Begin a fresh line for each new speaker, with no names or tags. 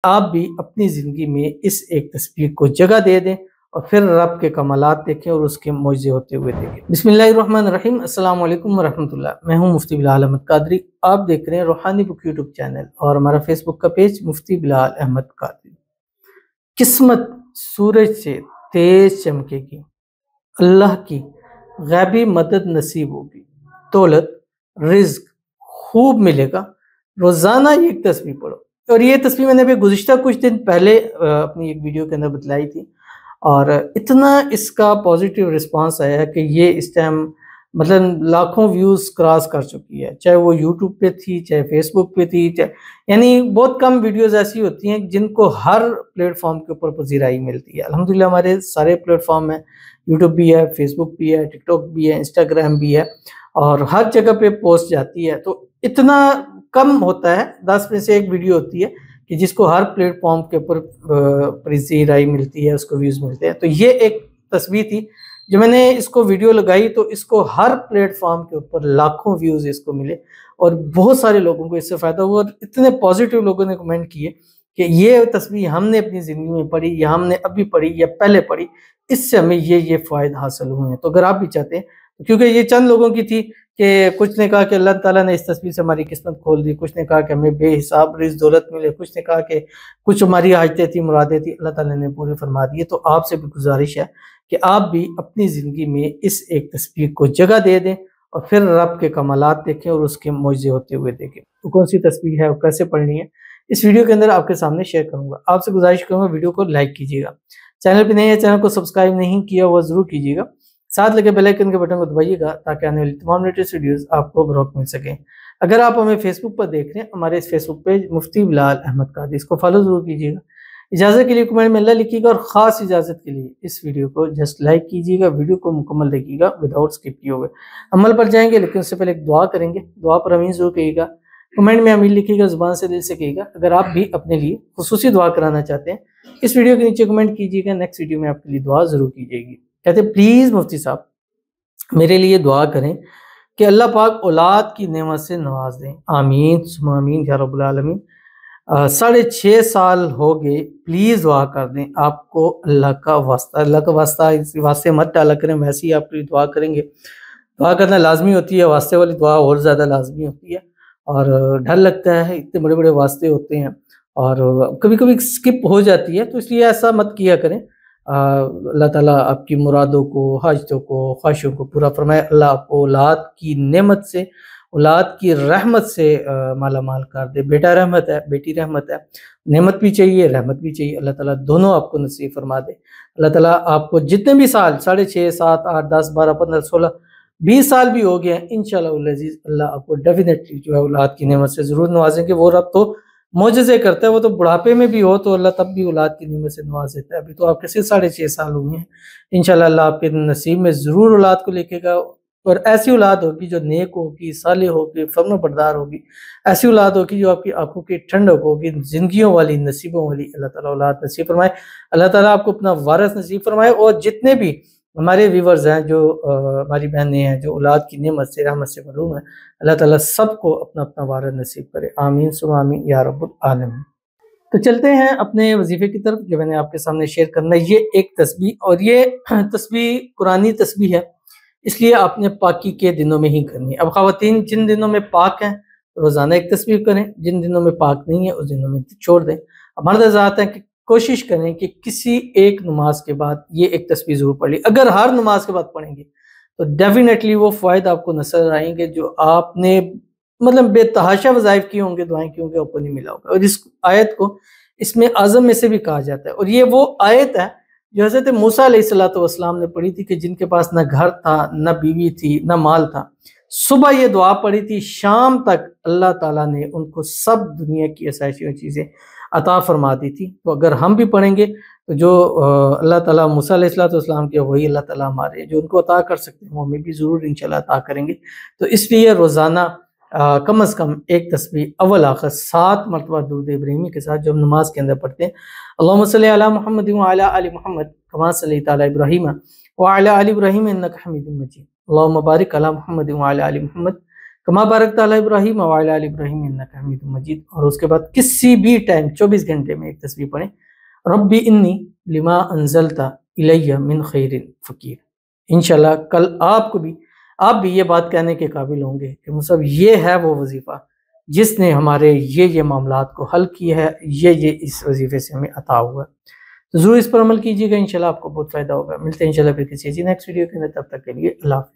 آپ بھی اپنی زندگی میں اس ایک تسبیح کو جگہ دے دیں اور پھر رب کے کمالات دیکھیں اور اس کے معجزے ہوتے ہوئے دیکھیں۔ بسم اللہ الرحمن الرحیم۔ السلام علیکم ورحمۃ اللہ۔ میں ہوں مفتی بلال احمد قادری۔ آپ دیکھ رہے ہیں روحانی بک یوٹیوب چینل اور ہمارا فیس بک کا پیج مفتی بلال احمد قادری۔ قسمت سورج سے تیز چمکے گی، اللہ کی غیبی مدد نصیب ہوگی، دولت رزق خوب ملے گا۔ روزانہ یہ ایک تسبیح پڑھو، اور یہ تسبیح میں نے ابھی گزشتہ کچھ دن پہلے اپنی ایک ویڈیو کے اندر بتلائی تھی، اور اتنا اس کا پازیٹیو رسپانس آیا کہ یہ اس ٹائم مطلب لاکھوں ویوز کراس کر چکی ہے، چاہے وہ یوٹیوب پہ تھی، چاہے فیس بک پہ تھی، یعنی بہت کم ویڈیوز ایسی ہوتی ہیں جن کو ہر پلیٹ فارم کے اوپر پذیرائی ملتی ہے۔ الحمدللہ ہمارے سارے پلیٹ فارم ہیں، یوٹیوب بھی ہے، فیس بک بھی ہے، ٹک ٹاک بھی ہے، انسٹاگرام بھی ہے، اور ہر جگہ پہ پوسٹ جاتی ہے۔ تو اتنا کم ہوتا ہے، 10 میں سے ایک ویڈیو ہوتی ہے کہ جس کو ہر پلیٹ فارم کے اوپر پذیرائی ملتی ہے، اس کو ویوز ملتے ہیں۔ تو یہ ایک تسبیح تھی جو میں نے اس کو ویڈیو لگائی تو اس کو ہر پلیٹ فارم کے اوپر لاکھوں ویوز اس کو ملے، اور بہت سارے لوگوں کو اس سے فائدہ ہوا، اور اتنے پازیٹیو لوگوں نے کمنٹ کیے کہ یہ تسبیح ہم نے اپنی زندگی میں پڑھی، یا ہم نے ابھی پڑھی یا پہلے پڑھی، اس سے ہمیں یہ فوائد حاصل ہوئے ہیں۔ تو اگر آپ بھی چاہتے ہیں، کیونکہ یہ چند لوگوں کی تھی کہ کچھ نے کہا کہ اللہ تعالیٰ نے اس تسبیح سے ہماری قسمت کھول دی، کچھ نے کہا کہ ہمیں بے حساب رزق دولت ملے، کچھ نے کہا کہ کچھ ہماری حاجتیں تھی، مرادیں تھی، اللہ تعالیٰ نے پورے فرما دیے۔ تو آپ سے بھی گزارش ہے کہ آپ بھی اپنی زندگی میں اس ایک تسبیح کو جگہ دے دیں اور پھر رب کے کمالات دیکھیں اور اس کے معجزے ہوتے ہوئے دیکھیں۔ تو کون سی تسبیح ہے اور کیسے پڑھنی ہے، اس ویڈیو کے اندر آپ کے سامنے شیئر کروں گا۔ آپ سے گزارش کروں گا ویڈیو کو لائک کیجیے گا، چینل پہ نہیں ہے چینل کو سبسکرائب نہیں کیا وہ ضرور کیجیے گا، ساتھ لگے بیل آئیکن کے بٹن کو دبائیے گا تاکہ آنے والی تمام لیٹسٹ ویڈیوز آپ کو بروقت مل سکیں۔ اگر آپ ہمیں فیس بک پر دیکھ رہے ہیں، ہمارے اس فیس بک پیج مفتی بلال احمد قادری، اس کو فالو ضرور کیجیے گا۔ اجازت کے لیے کمنٹ میں اللہ لکھیے گا، اور خاص اجازت کے لیے اس ویڈیو کو جسٹ لائک کیجیے گا، ویڈیو کو مکمل دیکھیے گا وداؤٹ اسکپ کیے ہوئے۔ عمل پر جائیں گے لیکن اس سے پہلے ایک دعا کریں گے، دعا پر امین ضرور کہیے گا، کمنٹ میں امین لکھیے گا، زبان سے دل سے کہیے گا۔ اگر آپ بھی اپنے لیے خصوصی دعا کرانا چاہتے ہیں، اس ویڈیو کے نیچے کمنٹ کیجیے گا، نیکسٹ ویڈیو میں آپ کے لیے دعا ضرور کی جائے گی۔ کہتے ہیں پلیز مفتی صاحب میرے لیے دعا کریں کہ اللہ پاک اولاد کی نعمت سے نواز دیں، آمین ثم آمین یا رب العالمین۔ 6.5 سال ہو گئے، پلیز دعا کر دیں، آپ کو اللہ کا واسطہ اس واسطے مت ڈالا کریں، ویسے ہی آپ کے لیے دعا کریں گے۔ دعا کرنا لازمی ہوتی ہے، واسطے والی دعا اور زیادہ لازمی ہوتی ہے، اور ڈر لگتا ہے، اتنے بڑے بڑے واسطے ہوتے ہیں اور کبھی کبھی سکپ ہو جاتی ہے، تو اس لیے ایسا مت کیا کریں۔ اللہ تعالیٰ آپ کی مرادوں کو، حاجتوں کو، خواہشوں کو پورا فرمائے۔ اللہ آپ کو اولاد کی نعمت سے، اولاد کی رحمت سے مالا مال کر دے۔ بیٹا رحمت ہے، بیٹی رحمت ہے، نعمت بھی چاہیے، رحمت بھی چاہیے، اللہ تعالیٰ دونوں آپ کو نصیب فرما دے۔ اللہ تعالیٰ آپ کو جتنے بھی سال، 6.5 7 8 10 12 15 16 20 سال بھی ہو گئے ہیں، انشاءاللہ العزیز اللہ آپ کو ڈیفینیٹلی جو ہے اولاد کی نعمت سے ضرور نوازیں گے۔ وہ رب تو معجزے کرتا ہے، وہ تو بڑھاپے میں بھی ہو تو اللہ تب بھی اولاد کی نعمت سے نواز دیتا ہے۔ ابھی تو آپ کے صرف 6.5 سال ہوئے ہیں، انشاءاللہ اللہ آپ کے نصیب میں ضرور اولاد کو لکھے گا، اور ایسی اولاد ہوگی جو نیک ہوگی، صالح ہوگی، فرما بردار ہوگی، ایسی اولاد ہوگی جو آپ کی آنکھوں کی ٹھنڈک ہوگی، زندگیوں والی، نصیبوں والی۔ اللہ تعالیٰ اولاد نصیب فرمائے، اللہ تعالیٰ آپ کو اپنا وارث نصیب فرمائے، اور جتنے بھی ہمارے ویورز ہیں، جو ہماری بہنیں ہیں جو اولاد کی نعمت سے، رحمت سے محروم ہیں، اللہ تعالیٰ سب کو اپنا اپنا وارث نصیب کرے، آمین ثم آمین یا رب العالمین۔ تو چلتے ہیں اپنے وظیفے کی طرف جو میں نے آپ کے سامنے شیئر کرنا ہے۔ یہ ایک تسبیح، اور یہ تسبیح قرآنی تسبیح ہے، اس لیے آپ نے پاکی کے دنوں میں ہی کرنی ہے۔ اب خواتین جن دنوں میں پاک ہیں روزانہ ایک تسبیح کریں، جن دنوں میں پاک نہیں ہے اس دنوں میں چھوڑ دیں۔ اب مرد حضرات ہیں کہ کوشش کریں کہ کسی ایک نماز کے بعد یہ ایک تسبیح ضرور پڑھ لی۔ اگر ہر نماز کے بعد پڑھیں گے تو ڈیفینیٹلی وہ فوائد آپ کو نظر آئیں گے جو آپ نے مطلب بے تحاشا وظائف کی ہوں گے، دعائیں کی ہوں گے، آپ کو نہیں ملا ہوگا۔ اور اس آیت کو اس میں اعظم میں سے بھی کہا جاتا ہے، اور یہ وہ آیت ہے جو حضرت موسیٰ علیہ السلام نے پڑھی تھی کہ جن کے پاس نہ گھر تھا، نہ بیوی تھی، نہ مال تھا، صبح یہ دعا پڑھی تھی، شام تک اللہ تعالیٰ نے ان کو سب دنیا کی اسائشی چیزیں عطا فرما دی تھی۔ تو اگر ہم بھی پڑھیں گے تو جو اللہ تعالیٰ موسیٰ علیہ السلام کے، وہی اللہ تعالیٰ ہمارے جو ان کو عطا کر سکتے ہیں وہ ہمیں بھی ضرور انشاءاللہ عطا کریں گے۔ تو اس لیے روزانہ کم از کم ایک تسبیح اول آخر 7 مرتبہ درود ابراہیمی کے ساتھ جو ہم نماز کے اندر پڑھتے ہیں، اللہم صلی علی محمد وعلی آل محمد کما صلیت علی ابراہیم وعلی آل ابراہیم انک حمید مجید، اللہم بارک علی محمد وعلی آل محمد کما بارکت علی ابراہیم وعلی آل ابراہیم انک حمید مجید، اور اس کے بعد کسی بھی ٹائم 24 گھنٹے میں ایک تسبیح پڑھیں، ربی انی لما انزلت الی من خیر فقیر۔ انشاءاللہ کل آپ بھی یہ بات کہنے کے قابل ہوں گے کہ مصعب یہ ہے وہ وظیفہ جس نے ہمارے یہ معاملات کو حل کیا ہے، یہ اس وظیفے سے ہمیں عطا ہوا ہے۔ تو ضرور اس پر عمل کیجیے گا، انشاءاللہ آپ کو بہت فائدہ ہوگا۔ ملتے ہیں انشاءاللہ پھر کسی نیکسٹ ویڈیو کے اندر، تب تک کے لیے اللہ حافظ۔